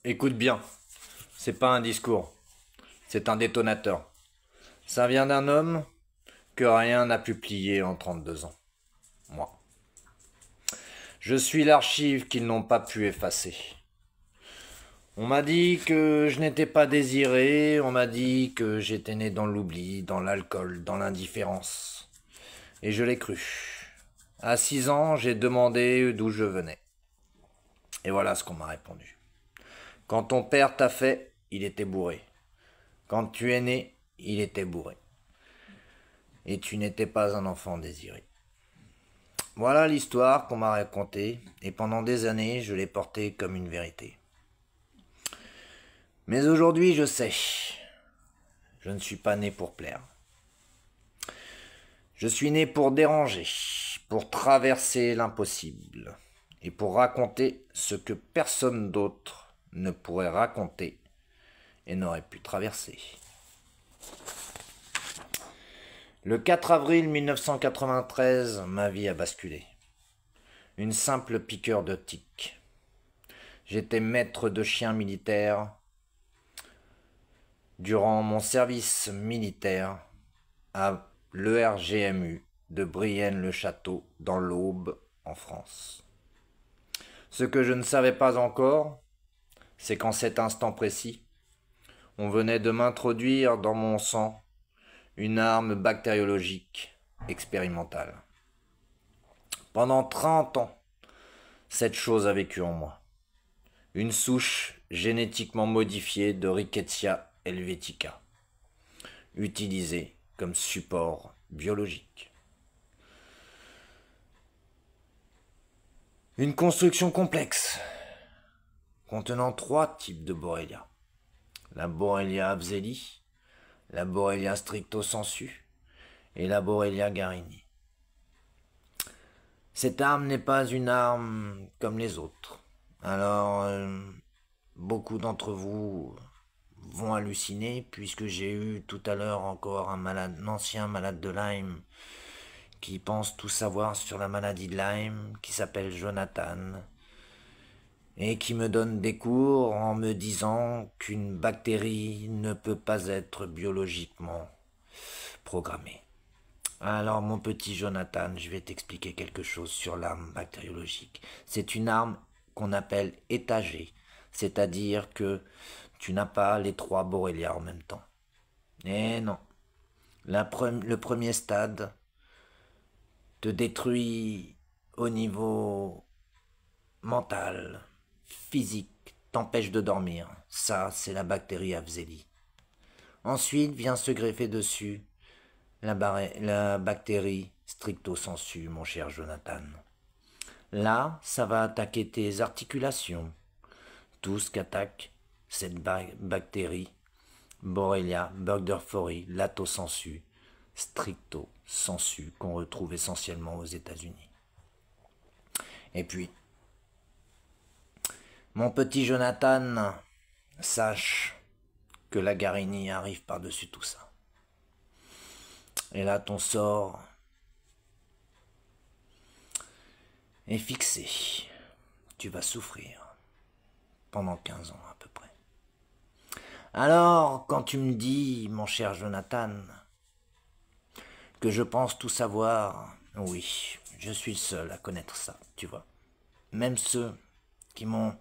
Écoute bien, c'est pas un discours, c'est un détonateur. Ça vient d'un homme que rien n'a pu plier en 32 ans. Moi. Je suis l'archive qu'ils n'ont pas pu effacer. On m'a dit que je n'étais pas désiré, on m'a dit que j'étais né dans l'oubli, dans l'alcool, dans l'indifférence. Et je l'ai cru. À 6 ans, j'ai demandé d'où je venais. Et voilà ce qu'on m'a répondu. Quand ton père t'a fait, il était bourré. Quand tu es né, il était bourré. Et tu n'étais pas un enfant désiré. Voilà l'histoire qu'on m'a racontée, et pendant des années, je l'ai portée comme une vérité. Mais aujourd'hui, je sais, je ne suis pas né pour plaire. Je suis né pour déranger, pour traverser l'impossible, et pour raconter ce que personne d'autre ne pourrait raconter et n'aurait pu traverser. Le 4 avril 1993, ma vie a basculé. Une simple piqûre de tic. J'étais maître de chien militaire durant mon service militaire à l'ERGMU de Brienne-le-Château dans l'Aube en France. Ce que je ne savais pas encore, c'est qu'en cet instant précis, on venait de m'introduire dans mon sang une arme bactériologique expérimentale. Pendant 30 ans, cette chose a vécu en moi. Une souche génétiquement modifiée de Rickettsia helvetica, utilisée comme support biologique. Une construction complexe, contenant 3 types de Borrelia. La Borrelia abzeli, la Borrelia stricto sensu et la Borrelia garini. Cette arme n'est pas une arme comme les autres. Alors, beaucoup d'entre vous vont halluciner puisque j'ai eu tout à l'heure encore un ancien malade de Lyme qui pense tout savoir sur la maladie de Lyme, qui s'appelle Jonathan, et qui me donne des cours en me disant qu'une bactérie ne peut pas être biologiquement programmée. Alors mon petit Jonathan, je vais t'expliquer quelque chose sur l'arme bactériologique. C'est une arme qu'on appelle étagée, c'est-à-dire que tu n'as pas les 3 Borrelia en même temps. Eh non, le premier stade te détruit au niveau mental, physique, t'empêche de dormir. Ça, c'est la bactérie Afzeli. Ensuite vient se greffer dessus la bactérie stricto sensu, mon cher Jonathan. Là, ça va attaquer tes articulations. Tout ce qu'attaque cette bactérie, Borrelia burgdorferi lato sensu, stricto sensu, qu'on retrouve essentiellement aux États-Unis. Et puis, mon petit Jonathan, sache que la Garini arrive par-dessus tout ça. Et là, ton sort est fixé. Tu vas souffrir pendant 15 ans à peu près. Alors, quand tu me dis, mon cher Jonathan, que je pense tout savoir, oui, je suis le seul à connaître ça, tu vois. Même ceux qui m'ont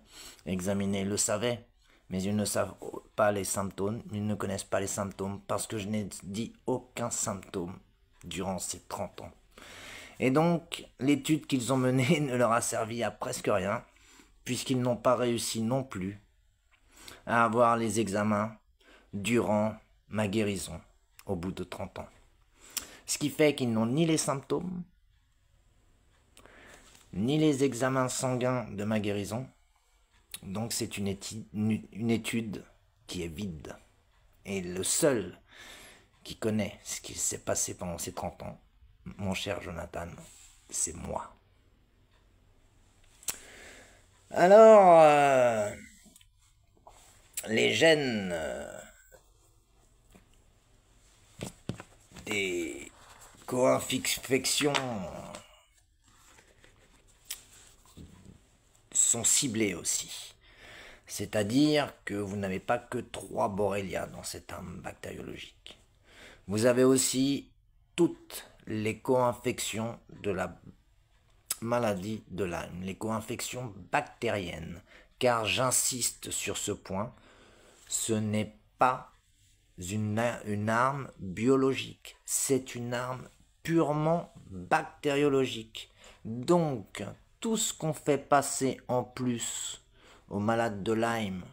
examiné le savaient, mais ils ne savent pas les symptômes, ils ne connaissent pas les symptômes parce que je n'ai dit aucun symptôme durant ces 30 ans. Et donc, l'étude qu'ils ont menée ne leur a servi à presque rien, puisqu'ils n'ont pas réussi non plus à avoir les examens durant ma guérison, au bout de 30 ans. Ce qui fait qu'ils n'ont ni les symptômes, ni les examens sanguins de ma guérison. Donc c'est une étude qui est vide. Et le seul qui connaît ce qui s'est passé pendant ces 30 ans, mon cher Jonathan, c'est moi. Alors, les gènes des co-infections sont ciblés aussi. C'est-à-dire que vous n'avez pas que 3 Borrelia dans cette arme bactériologique. Vous avez aussi toutes les co-infections de la maladie de Lyme, les co-infections bactériennes. Car j'insiste sur ce point, ce n'est pas une arme biologique, c'est une arme purement bactériologique. Donc, tout ce qu'on fait passer en plus aux malades de Lyme,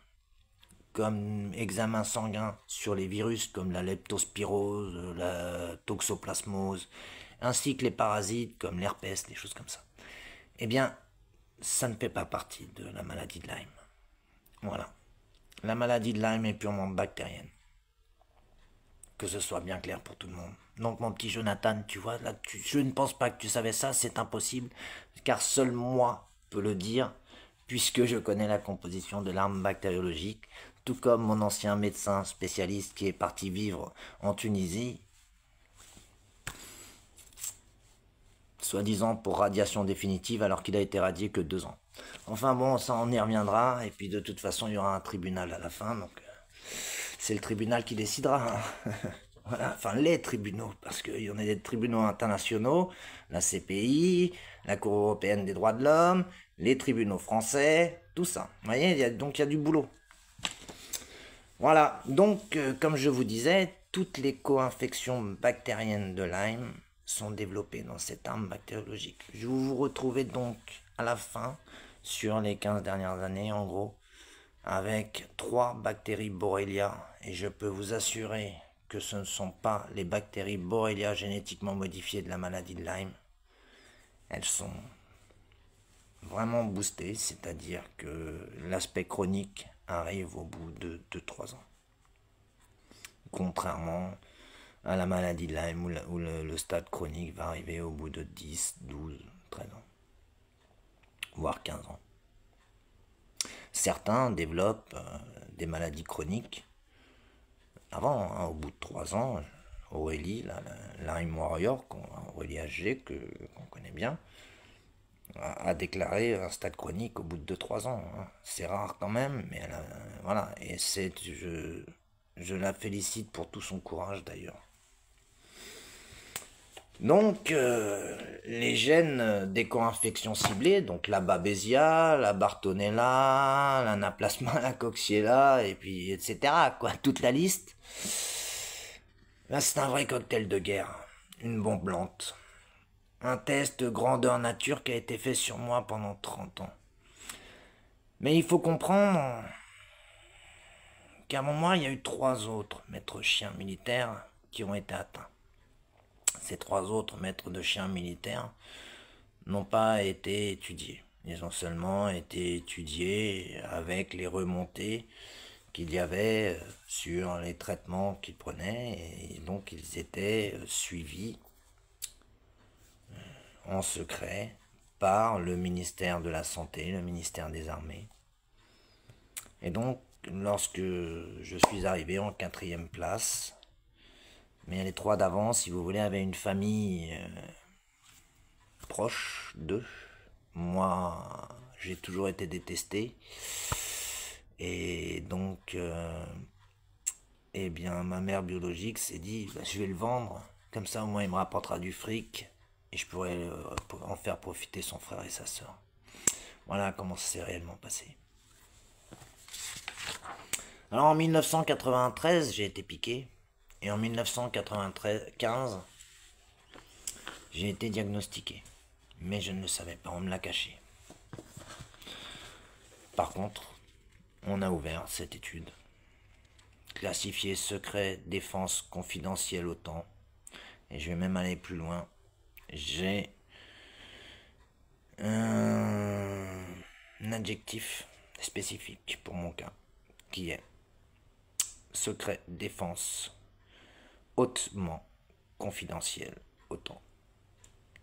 comme examen sanguin sur les virus comme la leptospirose, la toxoplasmose, ainsi que les parasites comme l'herpès, des choses comme ça, eh bien, ça ne fait pas partie de la maladie de Lyme. Voilà. La maladie de Lyme est purement bactérienne. Que ce soit bien clair pour tout le monde. Donc mon petit Jonathan, tu vois, là, je ne pense pas que tu savais ça, c'est impossible, car seul moi peux le dire, puisque je connais la composition de l'arme bactériologique, tout comme mon ancien médecin spécialiste qui est parti vivre en Tunisie, soi-disant pour radiation définitive, alors qu'il a été radié que 2 ans. Enfin bon, ça on y reviendra, et puis de toute façon il y aura un tribunal à la fin, donc c'est le tribunal qui décidera. Hein. Voilà, enfin les tribunaux, parce qu'il y en a des tribunaux internationaux, la CPI, la Cour européenne des droits de l'homme, les tribunaux français, tout ça. Vous voyez, donc il y a du boulot. Voilà, donc comme je vous disais, toutes les co-infections bactériennes de Lyme sont développées dans cette arme bactériologique. Je vais vous retrouver donc à la fin, sur les 15 dernières années en gros, avec 3 bactéries Borrelia, et je peux vous assurer que ce ne sont pas les bactéries Borrelia génétiquement modifiées de la maladie de Lyme. Elles sont vraiment boostées, c'est-à-dire que l'aspect chronique arrive au bout de 2-3 ans. Contrairement à la maladie de Lyme où le stade chronique va arriver au bout de 10, 12, 13 ans, voire 15 ans. Certains développent des maladies chroniques avant, hein, au bout de 3 ans. Aurélie, la Lyme Warrior, Aurélie HG, qu'on connaît bien, a déclaré un stade chronique au bout de 2-3 ans. Hein. C'est rare quand même, mais voilà. Et je la félicite pour tout son courage d'ailleurs. Donc, les gènes des co-infections ciblées, donc la Babesia, la Bartonella, l'Anaplasma, la Coxiella, et puis etc., quoi, toute la liste. Là, c'est un vrai cocktail de guerre, une bombe lente. Un test grandeur nature qui a été fait sur moi pendant 30 ans. Mais il faut comprendre qu'avant moi, il y a eu 3 autres maîtres chiens militaires qui ont été atteints. Ces 3 autres maîtres de chiens militaires n'ont pas été étudiés. Ils ont seulement été étudiés avec les remontées qu'il y avait sur les traitements qu'ils prenaient, et donc ils étaient suivis en secret par le ministère de la Santé, le ministère des Armées. Et donc, lorsque je suis arrivé en 4e place, mais les 3 d'avant, si vous voulez, avaient une famille proche d'eux. Moi, j'ai toujours été détesté. Et donc, eh bien, ma mère biologique s'est dit, bah, je vais le vendre. Comme ça, au moins, il me rapportera du fric. Et je pourrais en faire profiter son frère et sa sœur. Voilà comment ça s'est réellement passé. Alors, en 1993, j'ai été piqué. Et en 1995, j'ai été diagnostiqué. Mais je ne le savais pas, on me l'a caché. Par contre, on a ouvert cette étude. Classifiée secret, défense confidentielle OTAN. Et je vais même aller plus loin. J'ai un adjectif spécifique pour mon cas, qui est secret, défense, hautement confidentiel OTAN.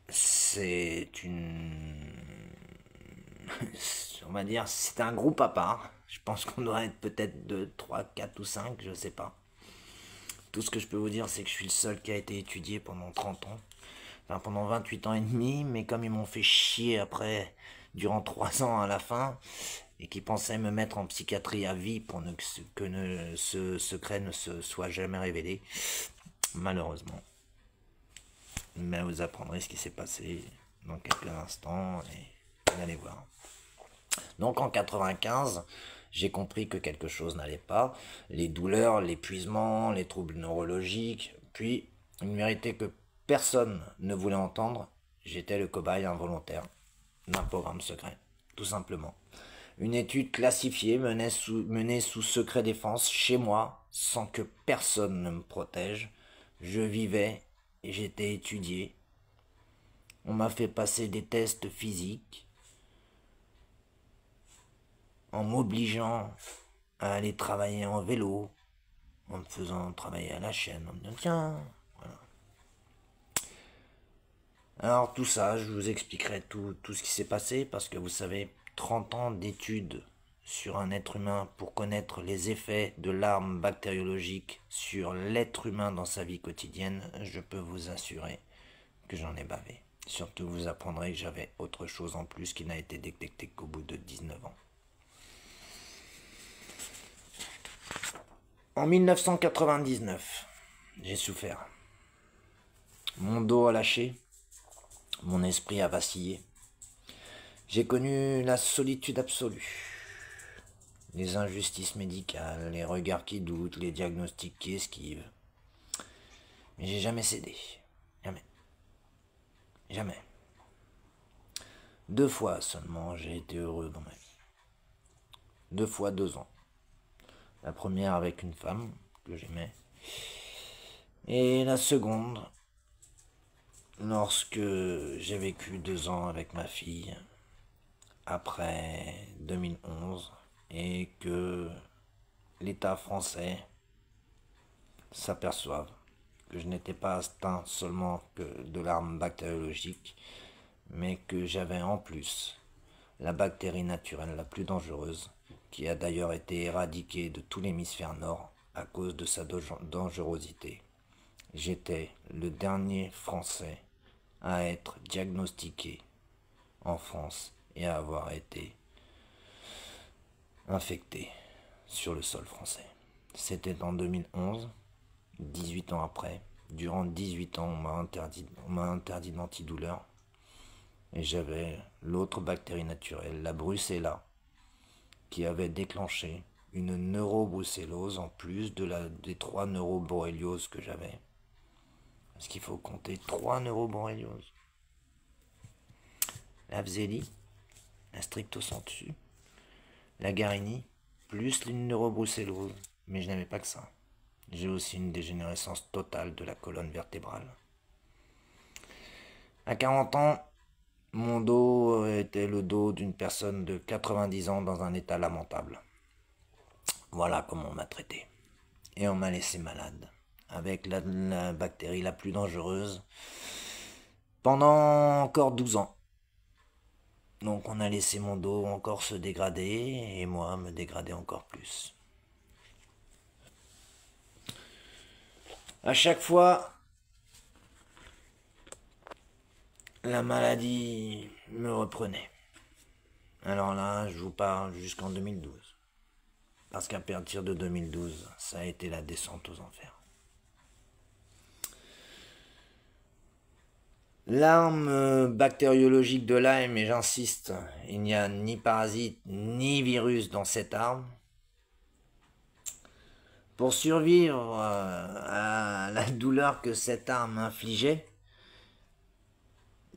C'est on va dire, c'est un groupe à part. Je pense qu'on doit être peut-être 2, 3, 4 ou 5, je sais pas. Tout ce que je peux vous dire, c'est que je suis le seul qui a été étudié pendant 30 ans. Enfin, pendant 28 ans et demi, mais comme ils m'ont fait chier après durant 3 ans à la fin, et qui pensait me mettre en psychiatrie à vie pour que ce secret ne se soit jamais révélé, malheureusement. Mais vous apprendrez ce qui s'est passé dans quelques instants, et vous allez voir. Donc en 95, j'ai compris que quelque chose n'allait pas, les douleurs, l'épuisement, les troubles neurologiques, puis une vérité que personne ne voulait entendre, j'étais le cobaye involontaire d'un programme secret, tout simplement. Une étude classifiée menée sous secret défense chez moi, sans que personne ne me protège. Je vivais et j'étais étudié. On m'a fait passer des tests physiques, en m'obligeant à aller travailler en vélo, en me faisant travailler à la chaîne, en me disant tiens, voilà. Alors tout ça, je vous expliquerai tout ce qui s'est passé, parce que vous savez, 30 ans d'études sur un être humain pour connaître les effets de l'arme bactériologique sur l'être humain dans sa vie quotidienne, je peux vous assurer que j'en ai bavé. Surtout, vous apprendrez que j'avais autre chose en plus qui n'a été détecté qu'au bout de 19 ans. En 1999, j'ai souffert. Mon dos a lâché, mon esprit a vacillé. J'ai connu la solitude absolue, les injustices médicales, les regards qui doutent, les diagnostics qui esquivent. Mais j'ai jamais cédé. Jamais. Jamais. 2 fois seulement j'ai été heureux dans ma vie. 2 fois 2 ans. La première avec une femme que j'aimais. Et la seconde, lorsque j'ai vécu 2 ans avec ma fille, après 2011, et que l'État français s'aperçoive que je n'étais pas atteint seulement que de l'arme bactériologique, mais que j'avais en plus la bactérie naturelle la plus dangereuse, qui a d'ailleurs été éradiquée de tout l'hémisphère nord à cause de sa dangerosité. J'étais le dernier Français à être diagnostiqué en France et à avoir été infecté sur le sol français. C'était en 2011, 18 ans après. Durant 18 ans, on m'a interdit d'antidouleur. Et j'avais l'autre bactérie naturelle, la brucella, qui avait déclenché une neurobrucellose en plus des 3 neuroborrélioses que j'avais. Parce qu'il faut compter 3 neuroborrélioses. La Vzelli, la strictosensu, la Garini, plus une neurobrucellose. Mais je n'avais pas que ça. J'ai aussi une dégénérescence totale de la colonne vertébrale. À 40 ans, mon dos était le dos d'une personne de 90 ans dans un état lamentable. Voilà comment on m'a traité. Et on m'a laissé malade, avec la bactérie la plus dangereuse, pendant encore 12 ans. Donc on a laissé mon dos encore se dégrader, et moi me dégrader encore plus. À chaque fois, la maladie me reprenait. Alors là, je vous parle jusqu'en 2012. Parce qu'à partir de 2012, ça a été la descente aux enfers. L'arme bactériologique de Lyme, et j'insiste, il n'y a ni parasite ni virus dans cette arme. Pour survivre à la douleur que cette arme infligeait,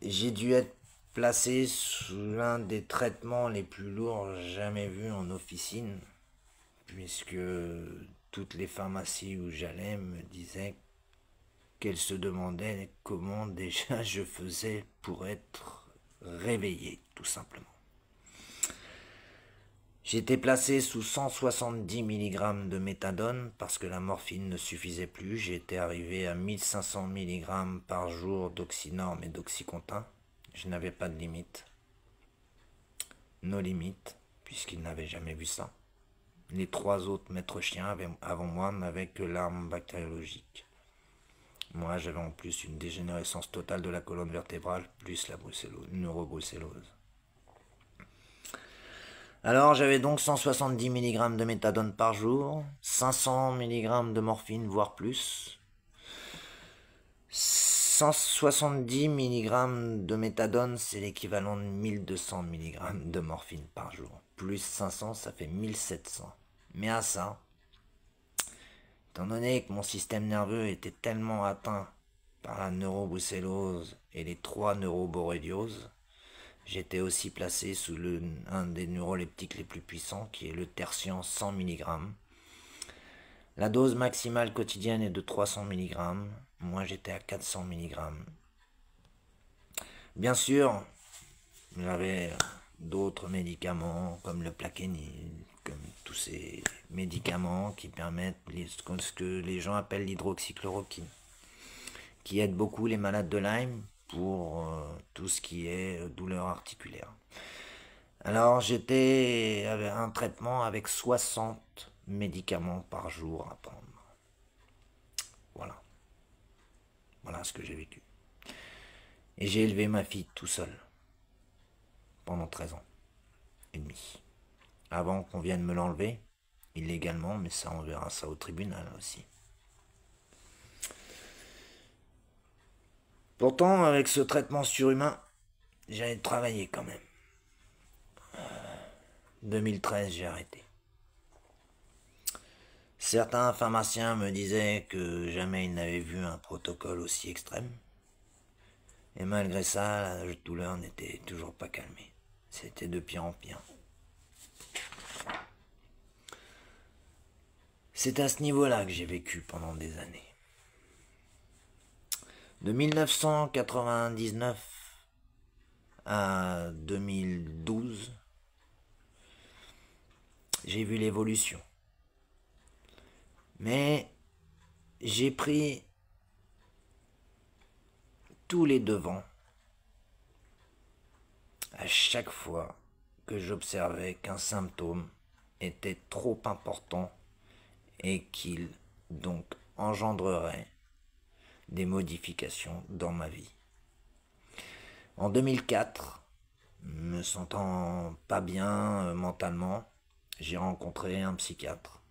j'ai dû être placé sous l'un des traitements les plus lourds jamais vus en officine, puisque toutes les pharmacies où j'allais me disaient qu'elles se demandaient comment déjà je faisais pour être réveillé, tout simplement. J'étais placé sous 170 mg de méthadone parce que la morphine ne suffisait plus. J'étais arrivé à 1500 mg par jour d'oxynorm et d'oxycontin. Je n'avais pas de limite. Nos limites, puisqu'ils n'avaient jamais vu ça. Les 3 autres maîtres chiens avant moi n'avaient que l'arme bactériologique. Moi, j'avais en plus une dégénérescence totale de la colonne vertébrale, plus la neurobrucellose. Alors j'avais donc 170 mg de méthadone par jour, 500 mg de morphine, voire plus. 170 mg de méthadone, c'est l'équivalent de 1200 mg de morphine par jour. Plus 500, ça fait 1700. Mais à ça, étant donné que mon système nerveux était tellement atteint par la neurobrucellose et les 3 neuroborrélioses, j'étais aussi placé sous un des neuroleptiques les plus puissants, qui est le tertian 100 mg. La dose maximale quotidienne est de 300 mg. Moi, j'étais à 400 mg. Bien sûr, j'avais d'autres médicaments, comme le plaquenil, comme tous ces médicaments qui permettent ce que les gens appellent l'hydroxychloroquine, qui aide beaucoup les malades de Lyme pour tout ce qui est douleur articulaire. Alors j'étais avec un traitement avec 60 médicaments par jour à prendre. Voilà. Voilà ce que j'ai vécu. Et j'ai élevé ma fille tout seul pendant 13 ans et demi. Avant qu'on vienne me l'enlever, illégalement, mais ça on verra ça au tribunal aussi. Pourtant, avec ce traitement surhumain, j'allais travailler quand même. 2013, j'ai arrêté. Certains pharmaciens me disaient que jamais ils n'avaient vu un protocole aussi extrême. Et malgré ça, la douleur n'était toujours pas calmée. C'était de pire en pire. C'est à ce niveau-là que j'ai vécu pendant des années. De 1999 à 2012, j'ai vu l'évolution. Mais j'ai pris tous les devants à chaque fois que j'observais qu'un symptôme était trop important et qu'il donc engendrerait des modifications dans ma vie. En 2004, me sentant pas bien mentalement, j'ai rencontré un psychiatre,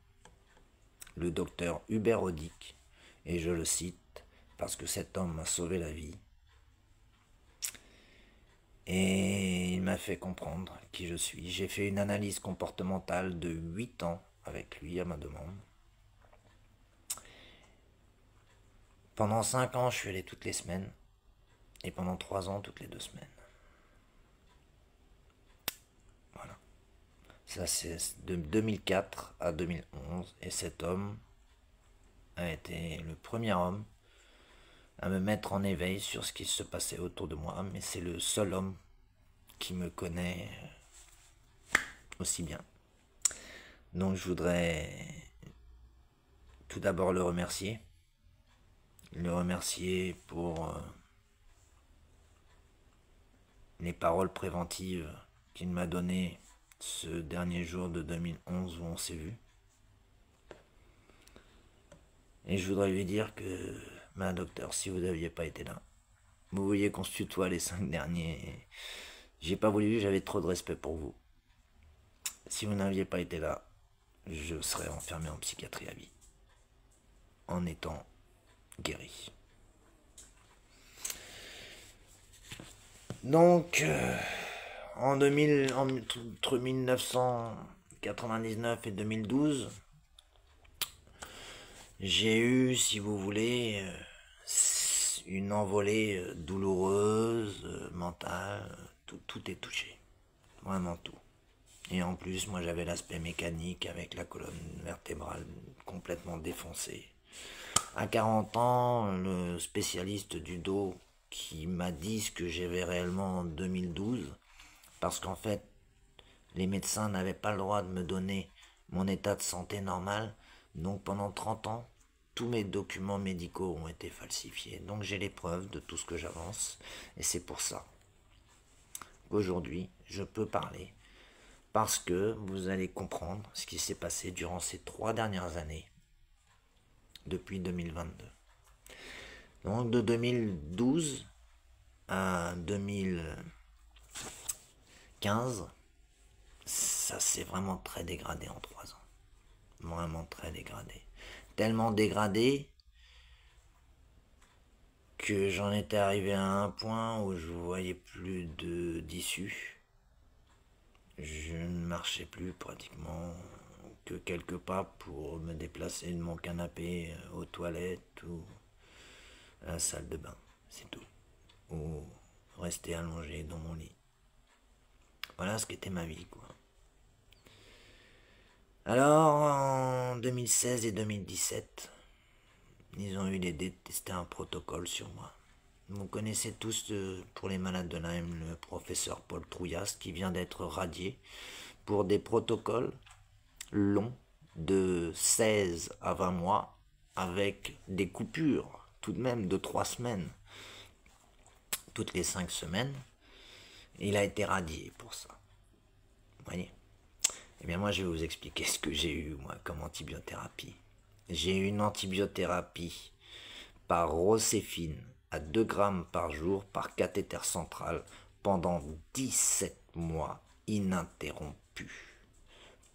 le docteur Hubert Audic, et je le cite parce que cet homme m'a sauvé la vie. Et il m'a fait comprendre qui je suis. J'ai fait une analyse comportementale de 8 ans avec lui à ma demande. Pendant 5 ans, je suis allé toutes les semaines. Et pendant 3 ans, toutes les 2 semaines. Voilà. Ça, c'est de 2004 à 2011. Et cet homme a été le premier homme à me mettre en éveil sur ce qui se passait autour de moi. Mais c'est le seul homme qui me connaît aussi bien. Donc je voudrais tout d'abord le remercier. Le remercier pour les paroles préventives qu'il m'a données ce dernier jour de 2011 où on s'est vu. Et je voudrais lui dire que, docteur, si vous n'aviez pas été là, vous voyez qu'on se tutoie les 5 derniers. J'ai pas voulu, j'avais trop de respect pour vous. Si vous n'aviez pas été là, je serais enfermé en psychiatrie à vie. En étant guéri. Donc, entre 1999 et 2012, j'ai eu, si vous voulez, une envolée douloureuse, mentale, tout est touché. Vraiment tout. Et en plus, moi j'avais l'aspect mécanique avec la colonne vertébrale complètement défoncée. À 40 ans, le spécialiste du dos qui m'a dit ce que j'avais réellement en 2012, parce qu'en fait, les médecins n'avaient pas le droit de me donner mon état de santé normal, donc pendant 30 ans, tous mes documents médicaux ont été falsifiés. Donc j'ai les preuves de tout ce que j'avance, et c'est pour ça qu'aujourd'hui, je peux parler, parce que vous allez comprendre ce qui s'est passé durant ces 3 dernières années, depuis 2022. Donc de 2012 à 2015, ça s'est vraiment très dégradé en 3 ans. Vraiment très dégradé. Tellement dégradé que j'en étais arrivé à un point où je voyais plus d'issue. Je ne marchais plus pratiquement que quelques pas pour me déplacer de mon canapé aux toilettes ou à la salle de bain, c'est tout. Ou rester allongé dans mon lit. Voilà ce qu'était ma vie, quoi. Alors, en 2016 et 2017, ils ont eu l'idée de tester un protocole sur moi. Vous connaissez tous, pour les malades de Lyme, le professeur Paul Trouillas qui vient d'être radié pour des protocoles longs de 16 à 20 mois avec des coupures tout de même de 3 semaines, toutes les 5 semaines. Il a été radié pour ça. Vous voyez? Eh bien moi je vais vous expliquer ce que j'ai eu moi comme antibiothérapie. J'ai eu une antibiothérapie par Roséfine à 2 grammes par jour par cathéter central pendant 17 mois ininterrompus,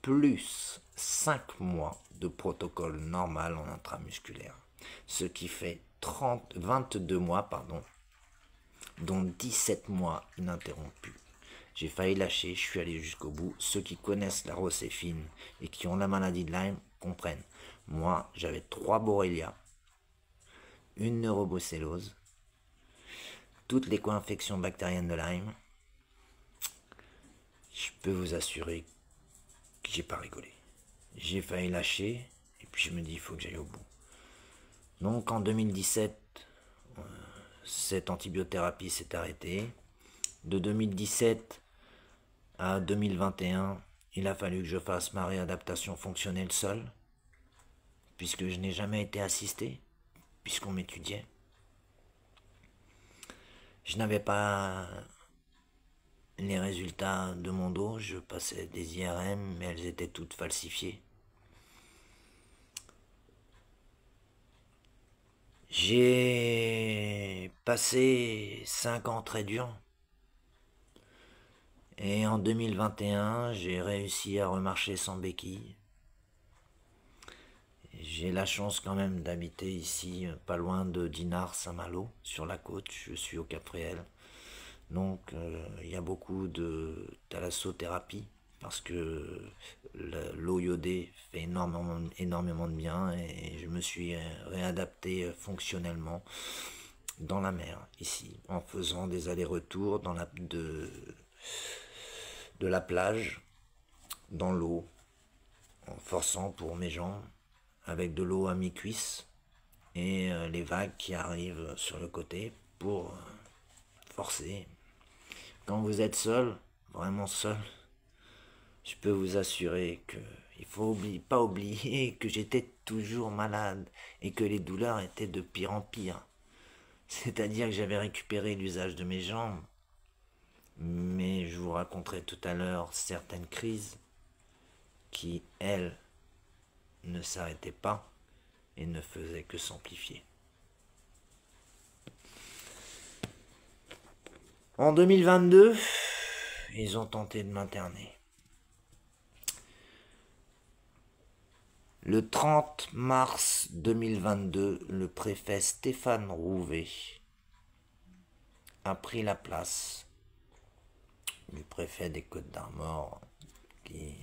plus 5 mois de protocole normal en intramusculaire, ce qui fait 22 mois, dont 17 mois ininterrompus. J'ai failli lâcher, je suis allé jusqu'au bout. Ceux qui connaissent la Roséfine et qui ont la maladie de Lyme comprennent. Moi, j'avais 3 Borrelia, une neurobrucellose, toutes les co-infections bactériennes de Lyme. Je peux vous assurer que j'ai pas rigolé. J'ai failli lâcher et puis je me dis il faut que j'aille au bout. Donc en 2017, cette antibiothérapie s'est arrêtée. De 2017 à 2021, il a fallu que je fasse ma réadaptation fonctionnelle seule, puisque je n'ai jamais été assisté, puisqu'on m'étudiait. Je n'avais pas les résultats de mon dos, je passais des IRM, mais elles étaient toutes falsifiées. J'ai passé 5 ans très durs. Et en 2021, j'ai réussi à remarcher sans béquille. J'ai la chance quand même d'habiter ici, pas loin de Dinard, Saint-Malo, sur la côte. Je suis au Cap-Fréhel. Donc, il y a beaucoup de thalassothérapie parce que l'eau iodée fait énormément de bien et je me suis réadapté fonctionnellement dans la mer, ici, en faisant des allers-retours de la plage dans l'eau, en forçant pour mes jambes, avec de l'eau à mi-cuisse et les vagues qui arrivent sur le côté pour forcer. Quand vous êtes seul, vraiment seul, je peux vous assurer que il faut pas oublier que j'étais toujours malade et que les douleurs étaient de pire en pire. C'est-à-dire que j'avais récupéré l'usage de mes jambes, mais je vous raconterai tout à l'heure certaines crises qui, elles, ne s'arrêtaient pas et ne faisaient que s'amplifier. En 2022, ils ont tenté de m'interner. Le 30 mars 2022, le préfet Stéphane Rouvet a pris la place du préfet des Côtes-d'Armor qui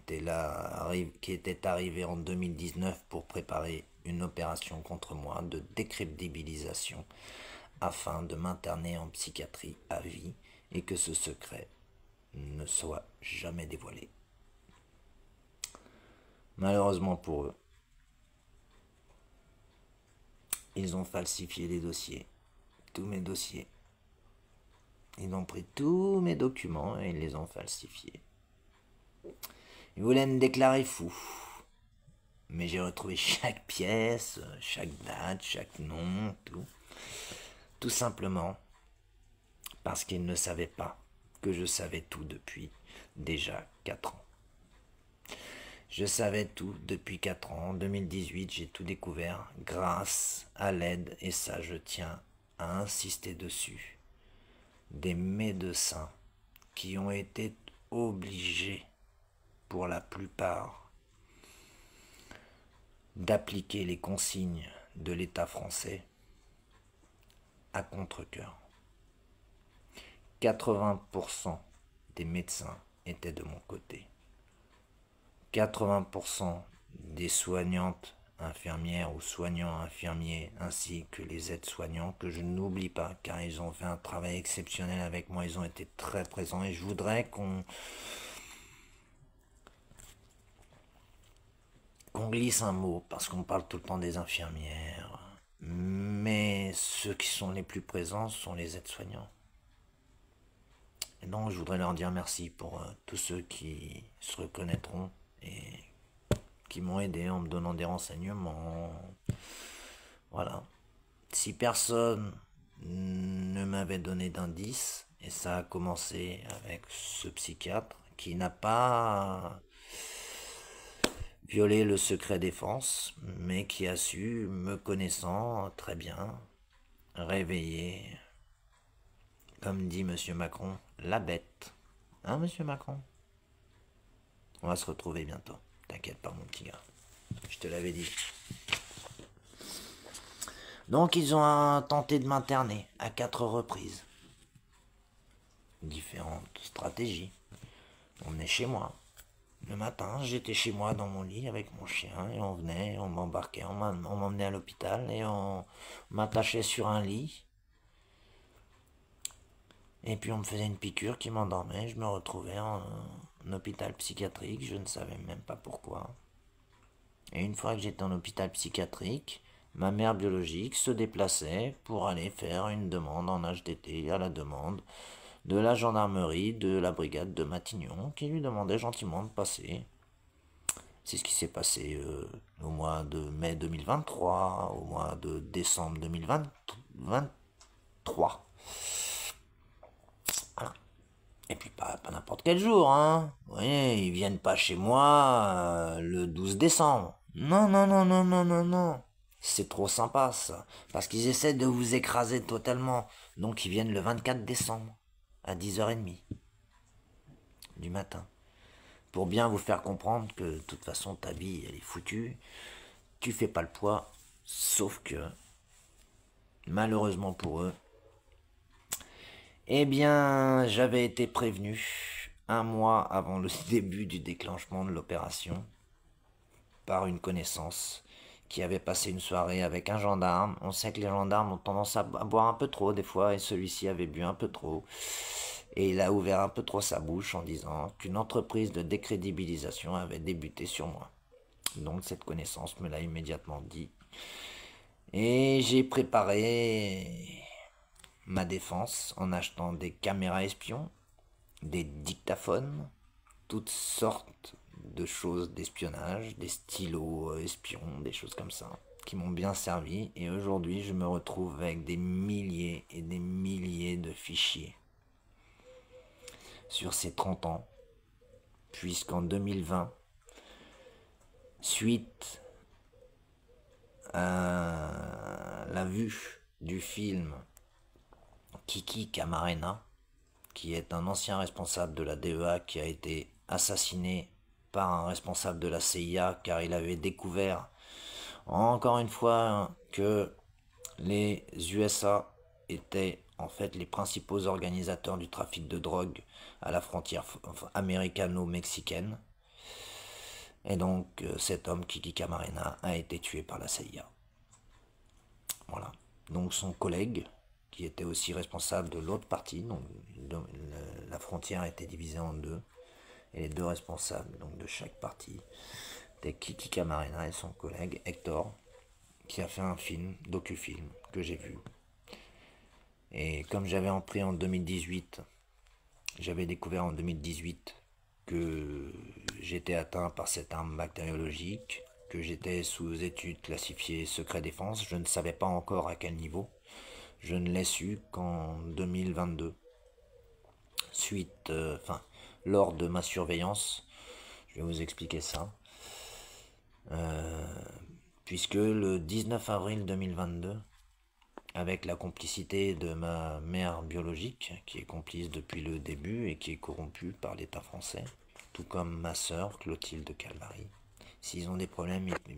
était arrivé en 2019 pour préparer une opération contre moi de décrédibilisation afin de m'interner en psychiatrie à vie et que ce secret ne soit jamais dévoilé. Malheureusement pour eux, ils ont falsifié les dossiers, tous mes dossiers. Ils ont pris tous mes documents et ils les ont falsifiés. Ils voulaient me déclarer fou. Mais j'ai retrouvé chaque pièce, chaque date, chaque nom, tout. Tout simplement parce qu'ils ne savaient pas que je savais tout depuis déjà 4 ans. Je savais tout depuis 4 ans. En 2018, j'ai tout découvert grâce à l'aide, et ça je tiens à insister dessus, des médecins qui ont été obligés pour la plupart, d'appliquer les consignes de l'État français à contre-cœur. 80% des médecins étaient de mon côté. 80% des soignantes infirmières ou soignants infirmiers ainsi que les aides-soignants que je n'oublie pas car ils ont fait un travail exceptionnel avec moi, ils ont été très présents et je voudrais qu'on glisse un mot parce qu'on parle tout le temps des infirmières, mais ceux qui sont les plus présents sont les aides-soignants. Et donc je voudrais leur dire merci pour tous ceux qui se reconnaîtront et qui m'ont aidé en me donnant des renseignements. Voilà. Si personne ne m'avait donné d'indice, et ça a commencé avec ce psychiatre qui n'a pas violé le secret défense, mais qui a su, me connaissant très bien, réveiller, comme dit Monsieur Macron, la bête. Hein, Monsieur Macron? On va se retrouver bientôt. T'inquiète pas, mon petit gars. Je te l'avais dit. Donc, ils ont tenté de m'interner à 4 reprises. Différentes stratégies. On est chez moi. Le matin, j'étais chez moi dans mon lit avec mon chien et on venait, on m'embarquait, on m'emmenait à l'hôpital et on m'attachait sur un lit. Et puis on me faisait une piqûre qui m'endormait. Je me retrouvais en hôpital psychiatrique, je ne savais même pas pourquoi. Et une fois que j'étais en hôpital psychiatrique, ma mère biologique se déplaçait pour aller faire une demande en HDT à la demande de la gendarmerie de la brigade de Matignon qui lui demandait gentiment de passer. C'est ce qui s'est passé au mois de mai 2023, au mois de décembre 2023. Voilà. Et puis pas n'importe quel jour, hein. Vous voyez, ils viennent pas chez moi le 12 décembre. Non, non, non, non, non, non, non. C'est trop sympa ça. Parce qu'ils essaient de vous écraser totalement. Donc ils viennent le 24 décembre à 10h30 du matin. Pour bien vous faire comprendre que de toute façon ta vie elle est foutue. Tu fais pas le poids. Sauf que, malheureusement pour eux, eh bien j'avais été prévenu un mois avant le début du déclenchement de l'opération par une connaissance qui avait passé une soirée avec un gendarme. On sait que les gendarmes ont tendance à boire un peu trop des fois et celui-ci avait bu un peu trop. Et il a ouvert un peu trop sa bouche en disant qu'une entreprise de décrédibilisation avait débuté sur moi. Donc cette connaissance me l'a immédiatement dit. Et j'ai préparé ma défense en achetant des caméras espions, des dictaphones, toutes sortes de choses d'espionnage, des stylos espions, des choses comme ça, qui m'ont bien servi. Et aujourd'hui, je me retrouve avec des milliers et des milliers de fichiers sur ces 30 ans, puisqu'en 2020, suite à la vue du film Kiki Camarena, qui est un ancien responsable de la DEA qui a été assassiné par un responsable de la CIA car il avait découvert encore une fois que les USA étaient en fait les principaux organisateurs du trafic de drogue à la frontière américano-mexicaine. Et donc cet homme, Kiki Camarena, a été tué par la CIA. Voilà. Donc son collègue, qui était aussi responsable de l'autre partie, donc la frontière a été divisée en deux, et les deux responsables donc de chaque partie étaient Kiki Camarena et son collègue Hector, qui a fait un film, docufilm, que j'ai vu. Et comme j'avais appris en 2018, j'avais découvert en 2018 que j'étais atteint par cette arme bactériologique, que j'étais sous étude classifiée secret défense, je ne savais pas encore à quel niveau. Je ne l'ai su qu'en 2022, lors de ma surveillance. Je vais vous expliquer ça. Puisque le 19 avril 2022, avec la complicité de ma mère biologique, qui est complice depuis le début et qui est corrompue par l'État français, tout comme ma sœur, Clotilde Calvary. S'ils ont des problèmes, ils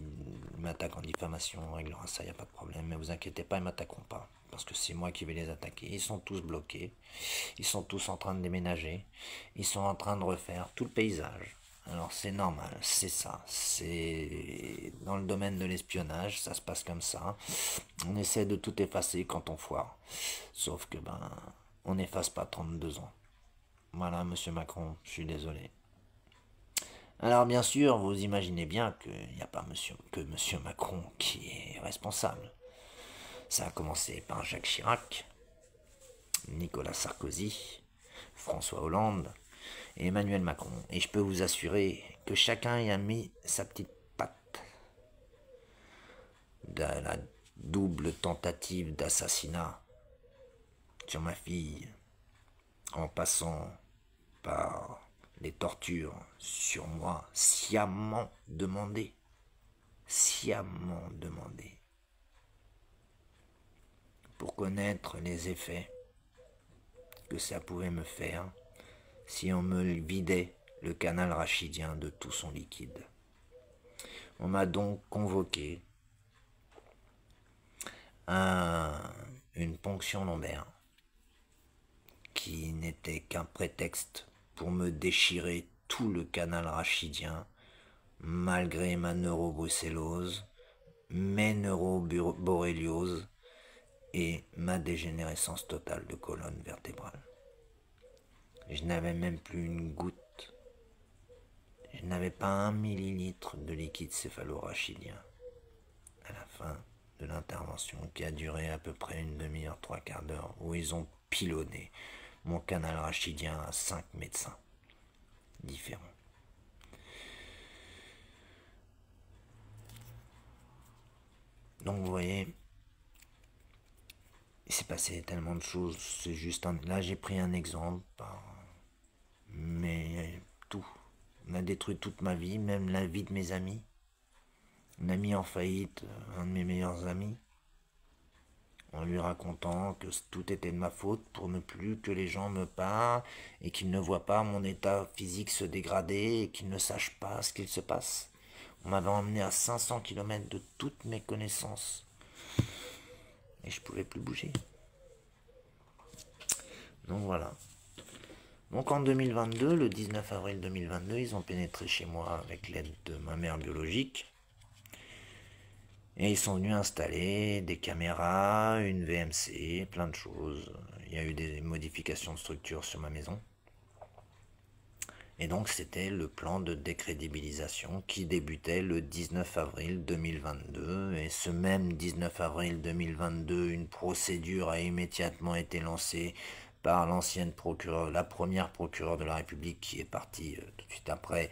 m'attaquent en diffamation, on réglera ça, il n'y a pas de problème. Mais vous inquiétez pas, ils ne m'attaqueront pas. Parce que c'est moi qui vais les attaquer. Ils sont tous bloqués. Ils sont tous en train de déménager. Ils sont en train de refaire tout le paysage. Alors c'est normal, c'est ça. C'est dans le domaine de l'espionnage, ça se passe comme ça. On essaie de tout effacer quand on foire. Sauf que on n'efface pas 32 ans. Voilà, monsieur Macron, je suis désolé. Alors bien sûr, vous imaginez bien qu'il n'y a pas monsieur Macron qui est responsable. Ça a commencé par Jacques Chirac, Nicolas Sarkozy, François Hollande et Emmanuel Macron. Et je peux vous assurer que chacun y a mis sa petite patte. De la double tentative d'assassinat sur ma fille, en passant par les tortures sur moi, sciemment demandées. Pour connaître les effets que ça pouvait me faire si on me vidait le canal rachidien de tout son liquide. On m'a donc convoqué à une ponction lombaire qui n'était qu'un prétexte pour me déchirer tout le canal rachidien, malgré ma neurobrucellose, mes neuroborrélioses et ma dégénérescence totale de colonne vertébrale. Je n'avais même plus une goutte. Je n'avais pas 1 millilitre de liquide céphalorachidien à la fin de l'intervention qui a duré à peu près une demi-heure, 3/4 d'heure, où ils ont pilonné mon canal rachidien à 5 médecins différents. Donc vous voyez, il s'est passé tellement de choses, c'est juste là j'ai pris un exemple, mais tout. On a détruit toute ma vie, même la vie de mes amis. On a mis en faillite un de mes meilleurs amis, en lui racontant que tout était de ma faute pour ne plus que les gens me parlent et qu'ils ne voient pas mon état physique se dégrader et qu'ils ne sachent pas ce qu'il se passe. On m'avait emmené à 500 km de toutes mes connaissances et je pouvais plus bouger. Donc voilà. Donc en 2022, le 19 avril 2022, ils ont pénétré chez moi avec l'aide de ma mère biologique. Et ils sont venus installer des caméras, une VMC, plein de choses. Il y a eu des modifications de structure sur ma maison. Et donc c'était le plan de décrédibilisation qui débutait le 19 avril 2022. Et ce même 19 avril 2022, une procédure a immédiatement été lancée par l'ancienne procureure, la première procureure de la République qui est partie tout de suite après,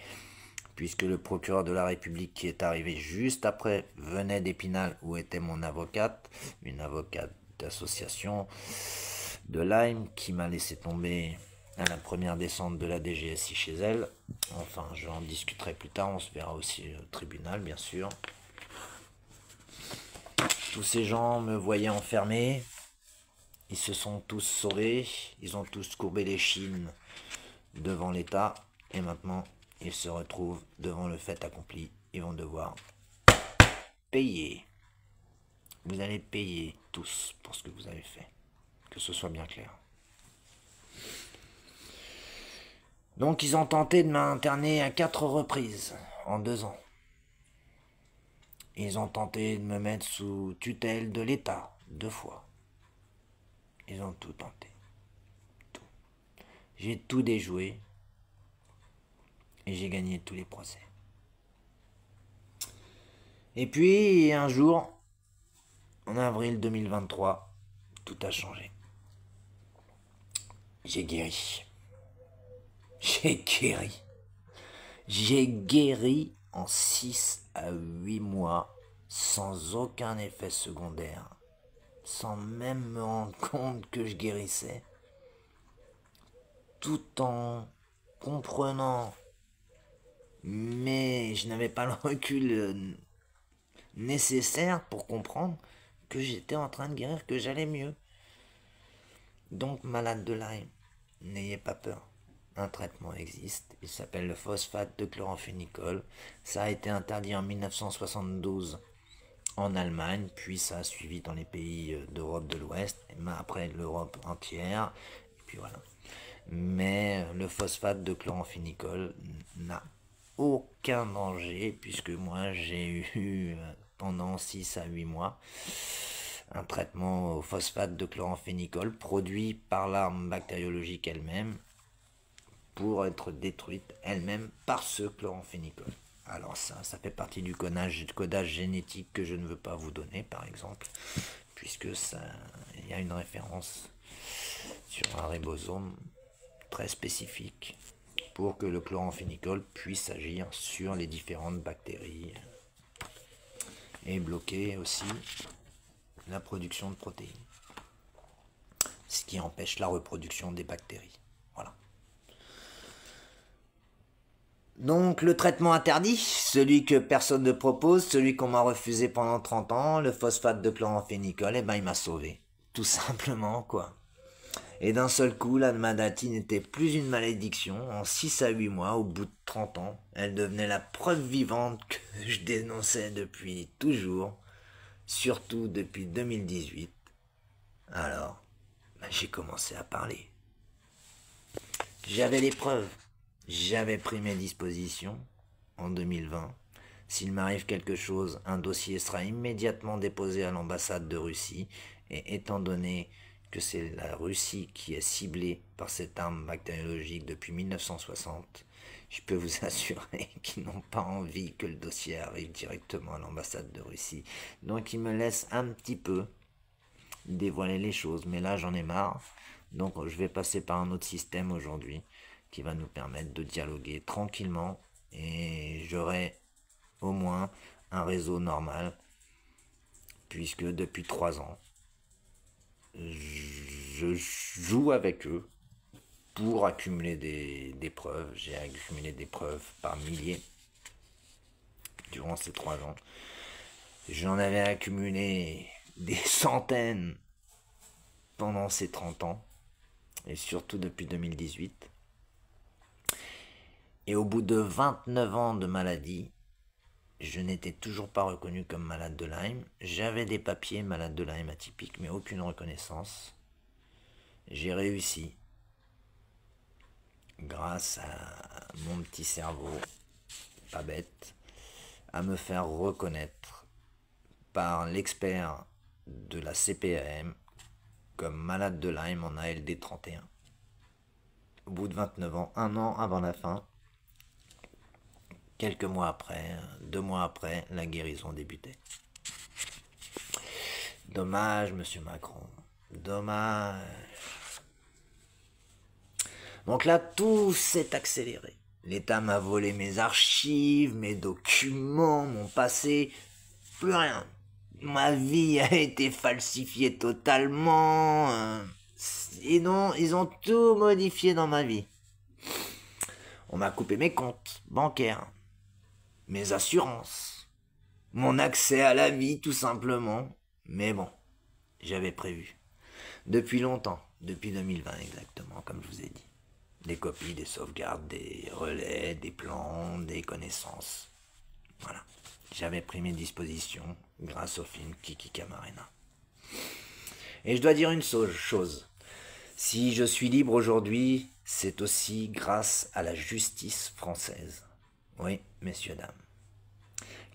puisque le procureur de la République qui est arrivé juste après venait d'Épinal où était mon avocate, une avocate d'association de Lyme qui m'a laissé tomber à la première descente de la DGSI chez elle. Enfin, je en discuterai plus tard, on se verra aussi au tribunal bien sûr. Tous ces gens me voyaient enfermé, ils se sont tous sauvés, ils ont tous courbé les chines devant l'État et maintenant ils se retrouvent devant le fait accompli. Ils vont devoir payer. Vous allez payer tous pour ce que vous avez fait. Que ce soit bien clair. Donc ils ont tenté de m'interner à 4 reprises en 2 ans. Ils ont tenté de me mettre sous tutelle de l'État 2 fois. Ils ont tout tenté. Tout. J'ai tout déjoué. Et j'ai gagné tous les procès. Et puis, un jour, en avril 2023, tout a changé. J'ai guéri. J'ai guéri en 6 à 8 mois, sans aucun effet secondaire, sans même me rendre compte que je guérissais, tout en comprenant. Mais je n'avais pas le recul nécessaire pour comprendre que j'étais en train de guérir, que j'allais mieux. Donc, malade de Lyme, n'ayez pas peur. un traitement existe, il s'appelle le phosphate de chloramphénicol. Ça a été interdit en 1972 en Allemagne, puis ça a suivi dans les pays d'Europe de l'Ouest, et après l'Europe entière, et puis voilà. Mais le phosphate de chloramphénicol n'a aucun danger, puisque moi j'ai eu pendant 6 à 8 mois un traitement au phosphate de chloramphénicol produit par l'arme bactériologique elle-même pour être détruite elle-même par ce chloramphénicol. Alors ça fait partie du codage génétique que je ne veux pas vous donner, par exemple, puisque ça, il y a une référence sur un ribosome très spécifique pour que le chloramphénicol puisse agir sur les différentes bactéries et bloquer aussi la production de protéines, ce qui empêche la reproduction des bactéries. Voilà. Donc le traitement interdit, celui que personne ne propose, celui qu'on m'a refusé pendant 30 ans, le phosphate de chloramphénicol, il m'a sauvé. Tout simplement, quoi. Et d'un seul coup, la maladie n'était plus une malédiction. En 6 à 8 mois, au bout de 30 ans, elle devenait la preuve vivante que je dénonçais depuis toujours, surtout depuis 2018. Alors, j'ai commencé à parler. J'avais les preuves. J'avais pris mes dispositions en 2020. S'il m'arrive quelque chose, un dossier sera immédiatement déposé à l'ambassade de Russie. Et étant donné que c'est la Russie qui est ciblée par cette arme bactériologique depuis 1960, je peux vous assurer qu'ils n'ont pas envie que le dossier arrive directement à l'ambassade de Russie. Donc ils me laissent un petit peu dévoiler les choses. Mais là, j'en ai marre. Donc je vais passer par un autre système aujourd'hui qui va nous permettre de dialoguer tranquillement et j'aurai au moins un réseau normal puisque depuis 3 ans, je joue avec eux pour accumuler des preuves. J'ai accumulé des preuves par milliers durant ces 3 ans. J'en avais accumulé des centaines pendant ces 30 ans et surtout depuis 2018. Et au bout de 29 ans de maladie, je n'étais toujours pas reconnu comme malade de Lyme. J'avais des papiers malade de Lyme atypique, mais aucune reconnaissance. J'ai réussi, grâce à mon petit cerveau, pas bête, à me faire reconnaître par l'expert de la CPAM comme malade de Lyme en ALD 31. Au bout de 29 ans, 1 an avant la fin, quelques mois après, 2 mois après, la guérison débutait. Dommage, monsieur Macron. Dommage. Donc là, tout s'est accéléré. L'État m'a volé mes archives, mes documents, mon passé. Plus rien. Ma vie a été falsifiée totalement. Et non, ils ont tout modifié dans ma vie. On m'a coupé mes comptes bancaires, mes assurances, mon accès à la vie tout simplement. Mais bon, j'avais prévu. Depuis longtemps, depuis 2020 exactement, comme je vous ai dit. Des copies, des sauvegardes, des relais, des plans, des connaissances. Voilà. J'avais pris mes dispositions grâce au film Kiki Camarena. Et je dois dire une chose. Si je suis libre aujourd'hui, c'est aussi grâce à la justice française. Oui, messieurs, dames.